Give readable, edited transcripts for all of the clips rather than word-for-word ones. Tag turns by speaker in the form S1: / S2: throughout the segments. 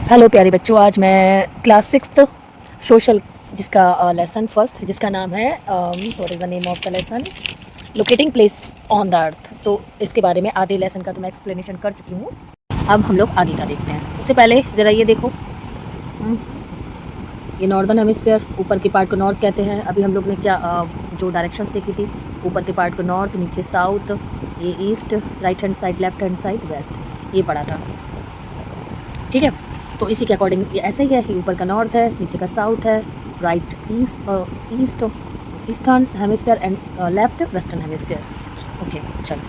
S1: Hello प्यारे बच्चों, आज मैं क्लास सिक्स्थ सोशल जिसका लेसन फर्स्ट जिसका नाम है what is the name of the lesson locating place on the earth. तो इसके बारे में आधे लेसन का तो मैं एक्सप्लेनेशन कर चुकी हूँ। अब हम लोग आगे का देखते हैं। उससे पहले ज़रा ये देखो, ये नॉर्दर्न हेमिस्फीयर, ऊपर के पार्ट को नॉर्थ कहते हैं। अभी हम लोग ने क्या जो डायरेक्शंस देखी थी, ऊपर के पार्ट को नॉर्थ, नीचे साउथ, ये east, right hand side, left hand side west, ये पढ़ा था। ठीक है, तो इसी के अकॉर्डिंग ये ऐसे ही है, ऊपर का नॉर्थ है, नीचे का साउथ है, right east eastern hemisphere and left western hemisphere. Okay, चलो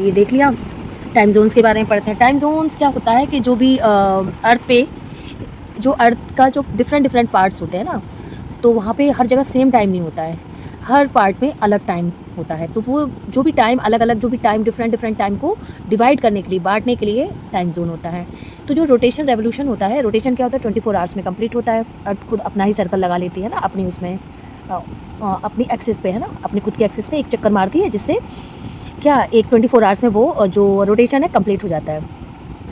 S1: ये देख लिया। टाइम जोन्स के बारे में पढ़ते हैं। टाइम जोन्स क्या होता है कि जो भी अर्थ पे जो अर्थ का जो डिफरेंट पार्ट्स होते हैं ना, तो वहाँ पे हर जगह सेम टाइम नहीं होता है, हर पार्ट में अलग टाइम होता है। तो वो जो भी टाइम अलग-अलग, जो भी टाइम डिफरेंट टाइम को डिवाइड करने के लिए, बांटने के लिए टाइम जोन होता है। तो जो रोटेशन रेवोल्यूशन होता है, रोटेशन क्या होता है 24 आवर्स में कंप्लीट होता है। अर्थ खुद अपना ही सर्कल लगा लेती है ना, अपनी उसमें अपनी एक्सिस पे है ना, अपनी खुद की एक्सिस पे एक चक्कर मारती है, जिससे क्या एक 24 आवर्स में वो जो रोटेशन है कंप्लीट हो जाता है।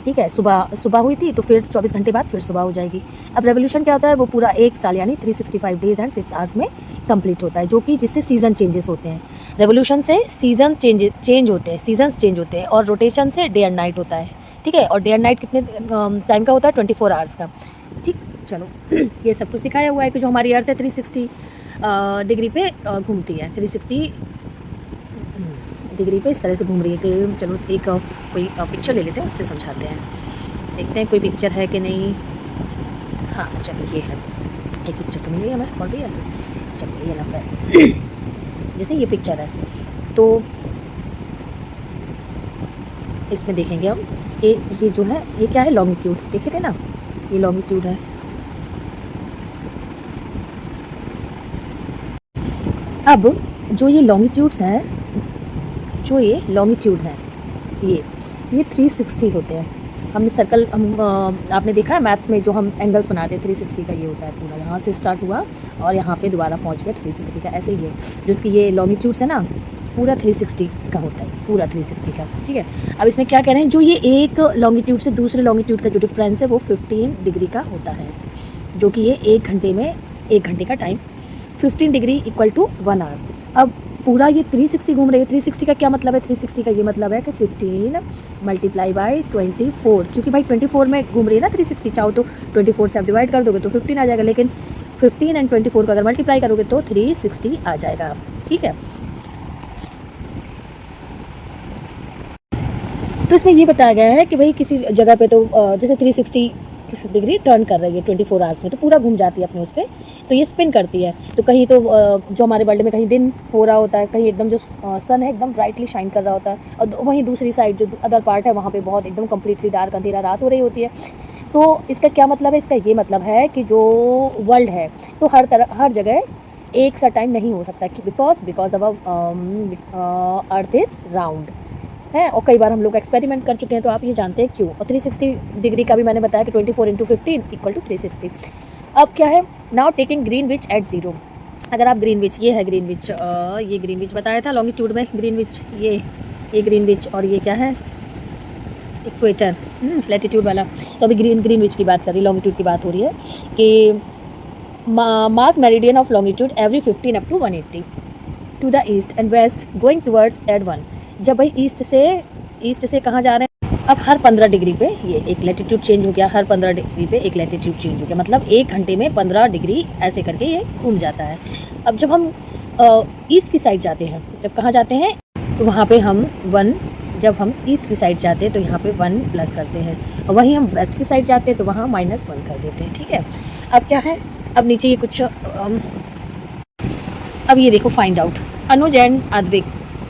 S1: ठीक है, सुबह हुई थी तो फिर 24 घंटे बाद फिर सुबह हो जाएगी। अब रेवोल्यूशन क्या होता है, वो पूरा एक साल यानी 365 डेज एंड 6 आवर्स में कंप्लीट होता है, जो कि जिससे सीज़न चेंजेस होते हैं। रेवोल्यूशन से सीज़न चेंज होते हैं, सीजन्स चेंज होते हैं, और रोटेशन से डे एंड नाइट होता है। ठीक है, और डे एंड नाइट कितने टाइम का होता है, 24 आवर्स का। ठीक, चलो ये सब कुछ दिखाया हुआ है कि जो हमारी अर्थ है 360 डिग्री पे घूमती है, 360 डिग्री पे इस तरह से घूम रही है कि चलो एक कोई पिक्चर ले लेते हैं, उससे समझाते हैं। देखते हैं कोई पिक्चर है कि नहीं। हाँ चलो, ये है एक पिक्चर तो मिली हमें, और भी है। चलो ये नफ है जैसे ये पिक्चर है, तो इसमें देखेंगे हम कि ये जो है ये क्या है, लॉन्गिट्यूड देखे थे ना, ये लॉन्गिट्यूड है। अब जो ये लॉन्गिट्यूड्स हैं, जो ये लॉन्गिट्यूड है, ये 360 होते हैं। हमने सर्कल आपने देखा है मैथ्स में जो हम एंगल्स बनाते हैं, 360 का ये होता है पूरा, यहाँ से स्टार्ट हुआ और यहाँ पे दोबारा पहुँच गया 360 का। ऐसे ही है जो इसकी ये लॉन्गिट्यूड्स है ना, पूरा 360 का होता है, पूरा 360 का। ठीक है, अब इसमें क्या कह रहे हैं, जो ये एक लॉन्गिट्यूड से दूसरे लॉन्गिट्यूड का जो डिफरेंस है वो 15 डिग्री का होता है, जो कि ये एक घंटे का time 15 degree equal to 1 hour. अब पूरा ये 360 घूम रही है। 360 का क्या मतलब है, 360 का ये मतलब है कि 15 मल्टीप्लाई बाई 24, क्योंकि भाई 24 में घूम रही है ना 360, चाहो तो 24 से आप डिवाइड कर दोगे तो 15 आ जाएगा, लेकिन 15 एंड 24 को अगर मल्टीप्लाई करोगे तो 360 आ जाएगा। ठीक है, तो इसमें ये बताया गया है कि भाई किसी जगह पे तो जैसे 360 डिग्री टर्न कर रही है 24 आवर्स में, तो पूरा घूम जाती है अपने उस पर, तो ये स्पिन करती है। तो कहीं तो जो हमारे वर्ल्ड में कहीं दिन हो रहा होता है, कहीं एकदम जो सन है एकदम ब्राइटली शाइन कर रहा होता है, और वहीं दूसरी साइड जो अदर पार्ट है वहाँ पे बहुत एकदम कम्प्लीटली डार्क अंधेरा रात हो रही होती है। तो इसका क्या मतलब है, इसका ये मतलब है कि जो वर्ल्ड है तो हर जगह एक सा टाइम नहीं हो सकता, because our earth is round है, और कई बार हम लोग एक्सपेरिमेंट कर चुके हैं, तो आप ये जानते हैं क्यों। और 360 डिग्री का भी मैंने बताया कि 24 इंटू 15 इक्वल टू 360। अब क्या है, नाउ टेकिंग ग्रीनविच एट 0। अगर आप ग्रीनविच, ये है ग्रीनविच, ये ग्रीनविच बताया था लॉन्गिट्यूड में, ग्रीनविच ये ग्रीनविच, और ये क्या है, इक्वेटर, लैटिट्यूड वाला। तो अभी ग्रीनविच की बात कर रही, लॉन्गिट्यूड की बात हो रही है कि mark meridian of longitude every 15 up to 180 to the east and west going towards add 1। जब भाई ईस्ट से कहाँ जा रहे हैं, अब हर 15 डिग्री पे ये एक लैटिट्यूड चेंज हो गया, हर 15 डिग्री पे एक लैटिट्यूड चेंज हो गया, मतलब एक घंटे में 15 डिग्री ऐसे करके ये घूम जाता है। अब जब हम ईस्ट की साइड जाते हैं, जब कहाँ जाते हैं, तो वहाँ पे हम 1, जब हम ईस्ट की साइड जाते हैं तो यहाँ पे 1 प्लस करते हैं, और वहीं हम वेस्ट की साइड जाते हैं तो वहाँ -1 कर देते हैं। ठीक है, अब क्या है, अब नीचे ये कुछ अब ये देखो, find out Anuj and Advik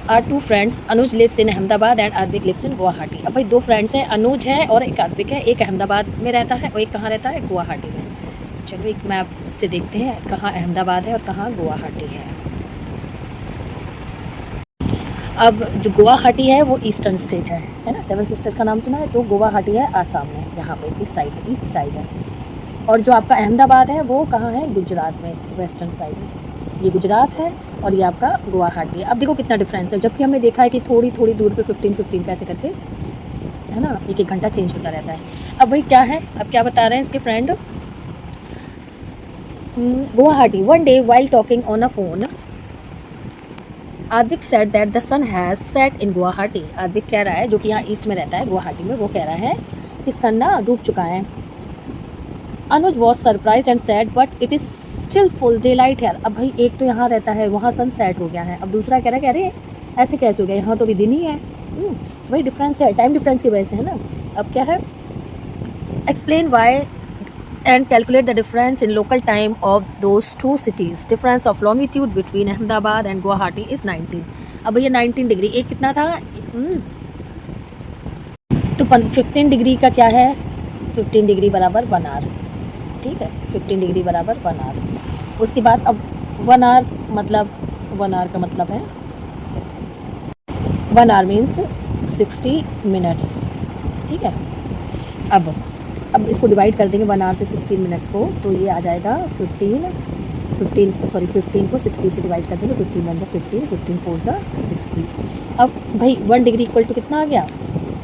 S1: are 2 friends. Anuj lives in Ahmedabad and Advik lives in Guwahati. अब भाई 2 फ्रेंड्स हैं, अनुज है और एक अद्विक है, एक अहमदाबाद में रहता है और एक कहाँ रहता है, गुवाहाटी में। चलो एक मैप से देखते हैं कहाँ अहमदाबाद है और कहाँ गुवाहाटी है। अब जो गुवाहाटी है वो ईस्टर्न स्टेट है ना, 7 सिस्टर का नाम सुना है, तो गुवाहाटी है आसाम में, यहाँ पे इस साइड में, ईस्ट साइड है। और जो आपका अहमदाबाद है वो कहाँ है, गुजरात में, वेस्टर्न साइड में। ये गुजरात है और ये आपका गुवाहाटी है। अब देखो कितना डिफरेंस है, जबकि हमने देखा है कि थोड़ी थोड़ी दूर पे 15 पैसे करके है ना, एक एक घंटा चेंज होता रहता है। अब भाई क्या है, अब क्या बता रहे हैं इसके friend, Guwahati one day while talking on a phone Advik said that the sun has set in Guwahati. Advik कह रहा है, जो कि यहाँ ईस्ट में रहता है गुवाहाटी में, वो कह रहा है कि सन ना डूब चुका है। Anuj was surprise and sad but it is still full daylight है। अब भाई एक तो यहाँ रहता है, वहाँ सन सेट हो गया है, अब दूसरा कह रहा है कि अरे ऐसे कैसे हो गया, यहाँ तो भी दिन ही है। भाई डिफरेंस है, टाइम डिफरेंस की वजह से है ना। अब क्या है, explain why and calculate the difference in local time of those two cities. Difference of longitude between Ahmedabad and Guwahati is 19. अब ये 19 डिग्री, एक कितना था, तो 15 डिग्री का क्या है, 15 डिग्री बराबर 1 आवर, ठीक है, 15 डिग्री बराबर 1 आवर। उसके बाद अब 1 आवर मतलब 1 आवर का मतलब है 1 आवर मीन्स 60 मिनट्स, ठीक है। अब इसको डिवाइड कर देंगे 1 आवर से 16 मिनट्स को, तो ये आ जाएगा 15 को 60 से डिवाइड कर देंगे, 15 1 15, 15 4 60। अब भाई 1 डिग्री इक्वल टू कितना आ गया,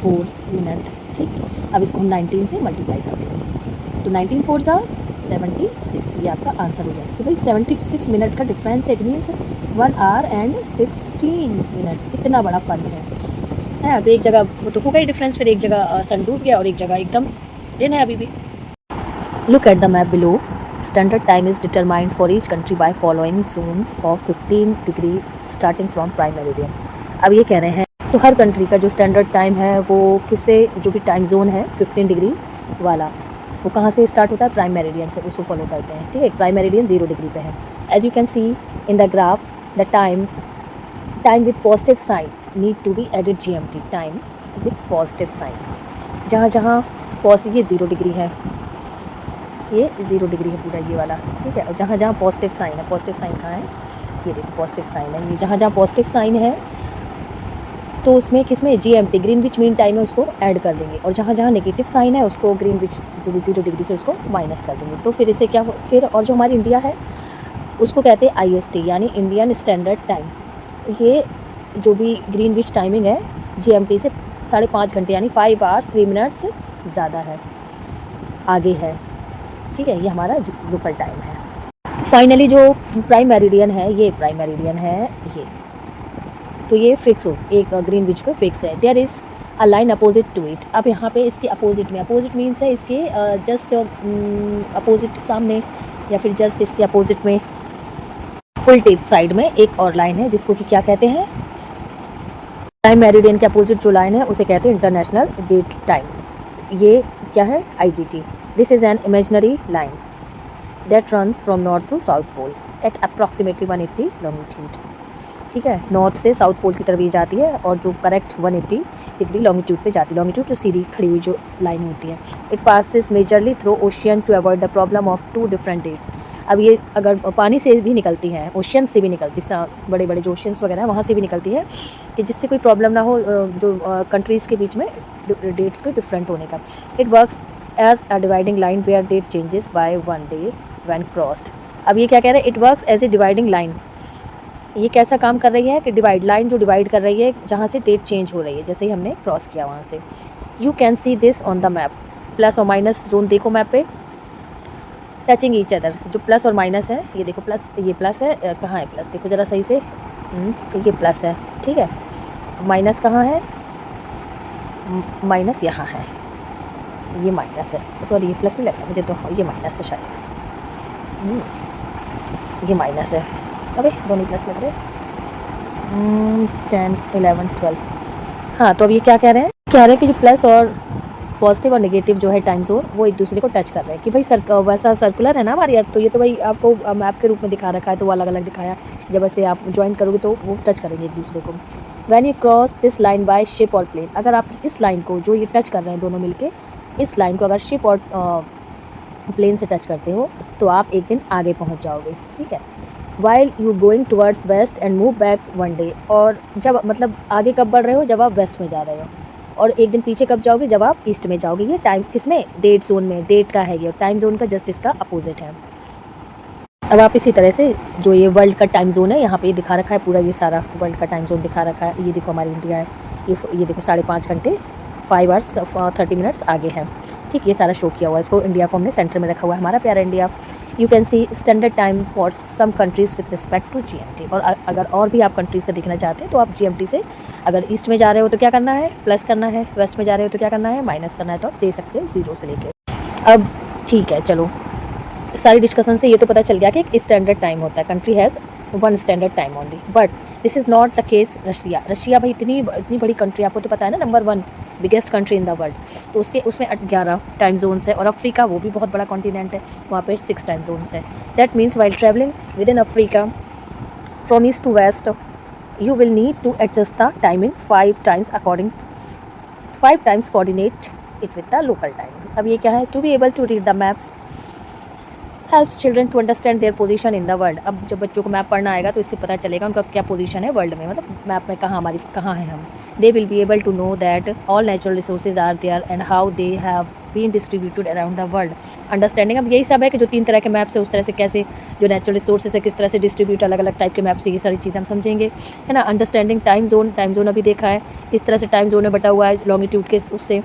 S1: 4 मिनट, ठीक। अब इसको हम 19 से मल्टीप्लाई कर देंगे, तो 19 4 76, ये आपका आंसर हो जाएगा। तो भाई 76 मिनट का डिफरेंस है, it means 1 our and 16 minute, इतना बड़ा फ़र्क है। तो एक जगह वो तो होगा ही डिफरेंस, फिर एक जगह सन डूब गया और एक जगह एकदम दिन है अभी भी। Look at the map below, standard time is determined for each country by following zone of 15 degree starting from prime meridian. अब ये कह रहे हैं तो हर कंट्री का जो स्टैंडर्ड टाइम है वो किस पे, जो भी टाइम जोन है 15 डिग्री वाला, वो कहाँ से स्टार्ट होता है, प्राइम मेरिडियन से, उसको फॉलो करते हैं, ठीक है। प्राइम मेरिडियन 0 डिग्री पे है। As you can see in the graph the time with positive sign need to be added GMT, time with positive sign, जहाँ जहाँ ये 0 डिग्री है, ये 0 डिग्री है पूरा ये वाला, ठीक है। और जहाँ जहाँ पॉजिटिव साइन है, पॉजिटिव साइन कहाँ है, ये देखो पॉजिटिव साइन है, ये जहाँ जहाँ पॉजिटिव साइन है तो उसमें किसमें GMT ग्रीनविच मीन टाइम है उसको ऐड कर देंगे, और जहाँ जहाँ नेगेटिव साइन है उसको ग्रीनविच 0 डिग्री से उसको माइनस कर देंगे। तो फिर इसे क्या फिर, और जो हमारी इंडिया है उसको कहते हैं IST यानी इंडियन स्टैंडर्ड टाइम। ये जो भी ग्रीनविच टाइमिंग है GMT से 5.5 घंटे यानी 5 आवर्स 3 मिनट्स ज़्यादा है, आगे है, ठीक है। ये हमारा लोकल टाइम है। तो फाइनली जो प्राइम मेरिडियन है, ये प्राइम मेरिडियन है ये, तो ये फिक्स हो, एक ग्रीनविच पे फिक्स है। There is a line opposite to it. अब यहाँ पे इसके अपोजिट में, अपोजिट मीन्स है इसके जस्ट अपोजिट सामने, या फिर जस्ट इसके अपोजिट में उल्टे साइड में एक और लाइन है जिसको कि क्या कहते हैं, टाइम मेरिडियन के अपोजिट जो लाइन है उसे कहते हैं इंटरनेशनल डेट टाइम। ये क्या है, IGT। This is an imaginary line that runs from north to south pole at approximately 180 longitude, ठीक है। नॉर्थ से साउथ पोल की तरफ ये जाती है और जो करेक्ट 180 डिग्री लॉन्गिट्यूड पे जाती है, लॉन्गिट्यूड जो सीधी खड़ी हुई जो लाइन होती है। It passes majorly through ocean to avoid the problem of 2 different dates. अब ये अगर पानी से भी निकलती है, ओशियन से भी निकलती, बड़े बड़े जो ओशियंस वगैरह हैं वहाँ से भी निकलती है, कि जिससे कोई प्रॉब्लम ना हो जो कंट्रीज़ के बीच में डेट्स के डिफरेंट होने का। It works as a dividing line where date changes by 1 day when crossed. अब ये क्या कह रहे हैं, it works as a dividing line. ये कैसा काम कर रही है कि डिवाइड लाइन जो डिवाइड कर रही है जहाँ से डेट चेंज हो रही है, जैसे ही हमने क्रॉस किया वहाँ से। You can see this on the map, plus और माइनस जोन देखो मैप पे, टचिंग ईच अदर। जो प्लस और माइनस है, ये देखो प्लस, ये प्लस है, कहाँ है प्लस, देखो ज़रा सही से, ये प्लस है, ठीक है। माइनस कहाँ है, माइनस यहाँ है, ये माइनस है, सॉरी ये प्लस ही लग रहा है मुझे, तो ये माइनस है शायद, ये माइनस है, अबे दोनों प्लस लग रहे हैं, 10 11 12। हाँ, तो अब ये क्या कह रहे हैं कि जो प्लस और पॉजिटिव और नेगेटिव जो है टाइम जोन वो एक दूसरे को टच कर रहे हैं, कि भाई वैसा सर्कुलर है ना हमारी अर्थ, तो ये तो भाई आपको मैप के रूप में दिखा रखा है, तो वो अलग अलग दिखाया, जब ऐसे आप ज्वाइन करोगे तो वो टच करेंगे एक दूसरे को। When you cross this line by ship और प्लेन, अगर आप इस लाइन को जो ये टच कर रहे हैं दोनों मिलके, इस लाइन को अगर शिप और प्लेन से टच करते हो तो आप एक दिन आगे पहुँच जाओगे, ठीक है। While you going towards waste and move back 1 day, और जब मतलब आगे कब बढ़ रहे हो, जब आप वेस्ट में जा रहे हो, और एक दिन पीछे कब जाओगे, जब आप ईस्ट में जाओगे। ये टाइम किसमें, डेट जोन में, डेट का है ये, टाइम जोन का जस्ट इसका अपोजिट है। अब आप इसी तरह से जो ये वर्ल्ड का टाइम जोन है यहाँ पे ये दिखा रखा है, पूरा ये सारा वर्ल्ड का टाइम जोन दिखा रखा है। ये देखो हमारी इंडिया है, ये देखो 5.5 घंटे 5 आवर्स 30 मिनट्स आगे है। ठीक, ये सारा शो किया हुआ है। इसको इंडिया को हमने सेंटर में रखा हुआ है, हमारा प्यारा India. You can see standard time for some countries with respect to GMT. और अगर और भी आप कंट्रीज़ का देखना चाहते हैं तो आप जीएमटी से, अगर ईस्ट में जा रहे हो तो क्या करना है, प्लस करना है, वेस्ट में जा रहे हो तो क्या करना है, माइनस करना है। तो आप दे सकते हो 0 से लेके। अब ठीक है, चलो सारी डिस्कशन से ये तो पता चल गया कि एक स्टैंडर्ड टाइम होता है, country has one standard time only. But this is not the case Russia. Russia भाई इतनी बड़ी कंट्री, आपको तो पता है ना, number 1 biggest country in the world. तो उसके उसमें 11 टाइम जोन्स है। और अफ्रीका वो भी बहुत बड़ा कॉन्टिनेंट है, वहाँ पे 6 टाइम जोन्स है। That means while travelling within Africa from east to west you will need to adjust the timing 5 times coordinate it with the local time। अब ये क्या है, to be able to read the maps helps children to understand their position in the world। अब जब बच्चों को map पढ़ना आएगा तो इससे पता चलेगा उनका क्या पोजीशन है वर्ल्ड में, मतलब मैप में कहाँ है हम। they will be able to know that all natural resources are there and how they have been distributed around the world। Understanding अब यही सब है कि जो 3 तरह के मैप्स है उस तरह से कैसे जो नेचुरल रिसोर्सेज है किस तरह से डिस्ट्रीब्यूट, अलग अलग टाइप के मैप से ये सारी चीज़ें हम समझेंगे, है ना। अंडरस्टैंडिंग टाइम जोन अभी देखा है किस तरह से टाइम जोन में बटा हुआ है, लॉन्गिट्यूड के उससे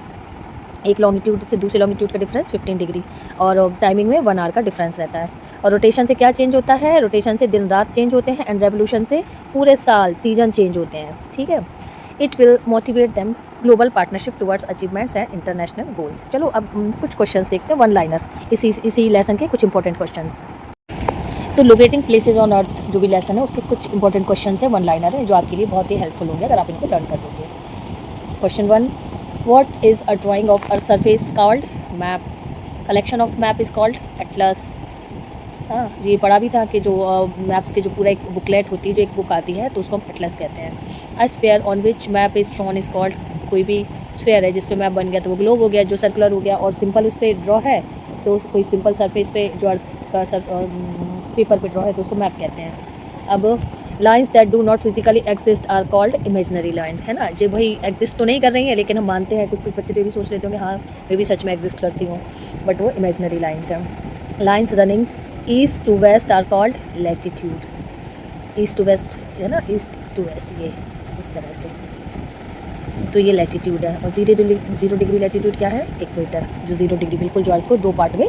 S1: एक लॉन्गिट्यूड से दूसरे लॉन्गिट्यूड का डिफरेंस 15 डिग्री, और टाइमिंग में 1 आवर का डिफरेंस रहता है। और रोटेशन से क्या चेंज होता है, रोटेशन से दिन रात चेंज होते हैं, एंड रेवोल्यूशन से पूरे साल सीजन चेंज होते हैं। ठीक है, it will motivate them global partnership towards achievements and international goals. चलो अब कुछ क्वेश्चंस देखते हैं, वन लाइनर, इसी लेसन के कुछ इंपॉर्टेंट क्वेश्चंस। तो लोकेटिंग प्लेसेज ऑन अर्थ जो भी लेसन है उसके कुछ इंपॉर्टेंट क्वेश्चन है, वन लाइनर है, जो आपके लिए बहुत ही हेल्पफुल होंगे अगर आप इनको लर्न कर लोगे। Question 1, What is a drawing of Earth surface called? Map. Collection of map is called atlas। हाँ, ये पढ़ा भी था कि जो मैप्स के जो पूरा एक बुकलेट होती है, जो एक बुक आती है, तो उसको हम एटलस कहते हैं। A sphere on which map is drawn is called। कोई भी स्फेयर है जिस पे मैप बन गया तो वो ग्लोब हो गया, जो सर्कुलर हो गया और सिंपल उस पर ड्रॉ है तो कोई सिंपल सरफेस पे जो अर्थ का पेपर पे ड्रॉ है तो उसको मैप कहते हैं। अब lines that do not physically exist are called imaginary line, है ना। जो भाई एग्जिस्ट तो नहीं कर रही है लेकिन हम मानते हैं, कुछ बच्चे तो भी सोच लेते होंगे हाँ मैं भी सच में एग्जिस्ट करती हूँ, बट वो इमेजनरी लाइन्स हैं। Lines running east to west are called latitude. East to west है ना, ईस्ट टू वेस्ट ये इस तरह से, तो ये लैटिट्यूड है। और 0 डिग्री लैटिट्यूड क्या है, इक्वेटर, जो 0 डिग्री बिल्कुल जो अर्थ को 2 पार्ट में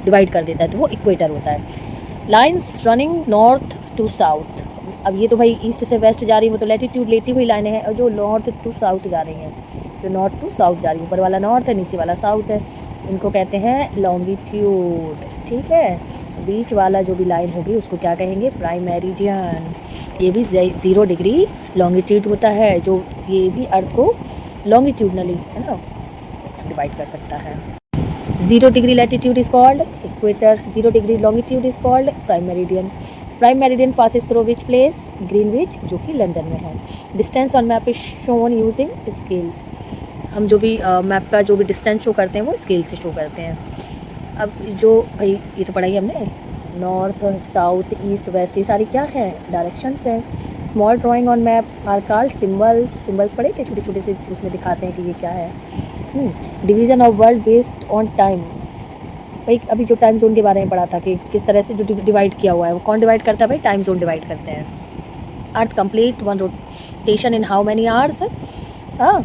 S1: डिवाइड कर देता है तो वो इक्वेटर होता है। Lines running north to south, अब ये तो भाई ईस्ट से वेस्ट जा रही है वो तो लैटिट्यूड लेती हुई लाइनें हैं, और जो नॉर्थ टू साउथ जा रही हैं, जो नॉर्थ टू साउथ जा रही है, ऊपर वाला नॉर्थ है नीचे वाला साउथ है, इनको कहते हैं लॉन्गिट्यूड। ठीक है, बीच वाला जो भी लाइन होगी उसको क्या कहेंगे, प्राइम मेरिडियन। ये भी 0 डिग्री लॉन्गिट्यूड होता है, जो ये भी अर्थ को लॉन्गिट्यूडनली, है ना, डिवाइड कर सकता है। 0 degree latitude is called equator, 0 degree longitude is called prime meridian. Prime meridian passes through which place, Greenwich, जो कि लंदन में है। Distance on map is shown using scale, हम जो भी मैप का जो भी डिस्टेंस शो करते हैं वो स्केल से शो करते हैं। अब जो भाई ये तो पढ़ाई हमने, नॉर्थ साउथ ईस्ट वेस्ट, ये सारी क्या है, डायरेक्शंस हैं। Small drawing on map are called symbols पढ़े थे, छोटे छोटे से उसमें दिखाते हैं कि ये क्या है। Division of world based on time, भाई अभी जो टाइम जोन के बारे में पढ़ा था कि किस तरह से जो डिवाइड किया हुआ है वो कौन डिवाइड करता है, भाई टाइम जोन डिवाइड करते हैं। Earth complete one rotation in how many hours, हाँ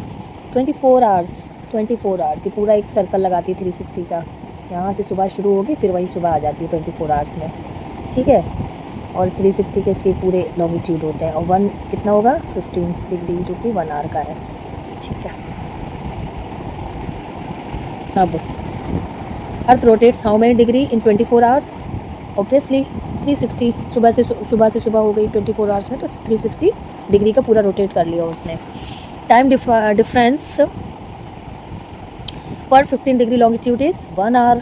S1: 24 आवर्स, ये पूरा एक सर्कल लगाती है 360 का, यहाँ से सुबह शुरू होगी फिर वही सुबह आ जाती है 24 आवर्स में। ठीक है, और 360 के इसके पूरे लॉन्गिट्यूड होते हैं, और 1 कितना होगा 15 डिग्री, जो कि 1 आवर का है। ठीक है, अब अर्थ rotates how many degree in 24 hours, obviously 360, सुबह से सुबह हो गई 24 आवर्स में, तो 360 डिग्री का पूरा रोटेट कर लिया उसने। टाइम डिफरेंस पर 15 डिग्री लॉन्गिट्यूड इज़ 1 आवर,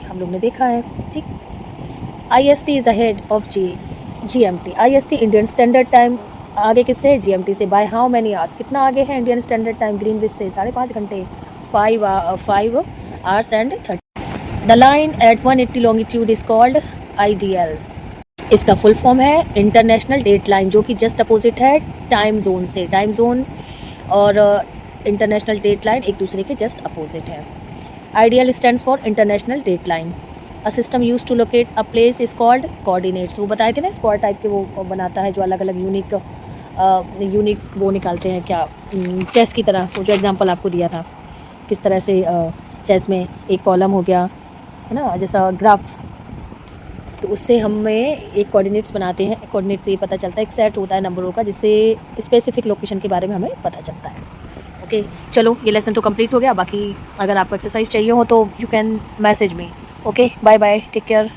S1: हम लोग ने देखा है। ठीक, IST is ahead of GMT। IST Indian standard time आगे किससे, GMT से, बाय हाउ मैनी आवर्स, कितना आगे है इंडियन स्टैंडर्ड टाइम ग्रीनविच से, 5.5 घंटे, 5 hours and 30। The line at 180 longitude is called IDL। इसका फुल फॉर्म है इंटरनेशनल डेट लाइन, जो कि जस्ट अपोजिट है टाइम जोन से। टाइम जोन और इंटरनेशनल डेट लाइन एक दूसरे के जस्ट अपोजिट है। IDL stands for international date line. A system use to locate a place is called coordinates. वो बताए थे ना, स्क्वायर टाइप के वो बनाता है जो अलग अलग यूनिक वो निकालते हैं, क्या चेस की तरह, वो जो एग्जांपल आपको दिया था। किस तरह से चेस में एक कॉलम हो गया, है ना, जैसा ग्राफ, तो उससे हमें एक कोऑर्डिनेट्स बनाते हैं, कोऑर्डिनेट से ये पता चलता है, एक सेट होता है नंबरों का जिससे स्पेसिफिक लोकेशन के बारे में हमें पता चलता है। ओके, चलो ये लेसन तो कंप्लीट हो गया। बाकी अगर आपको एक्सरसाइज चाहिए हो तो you can message me. Okay, bye bye, take care.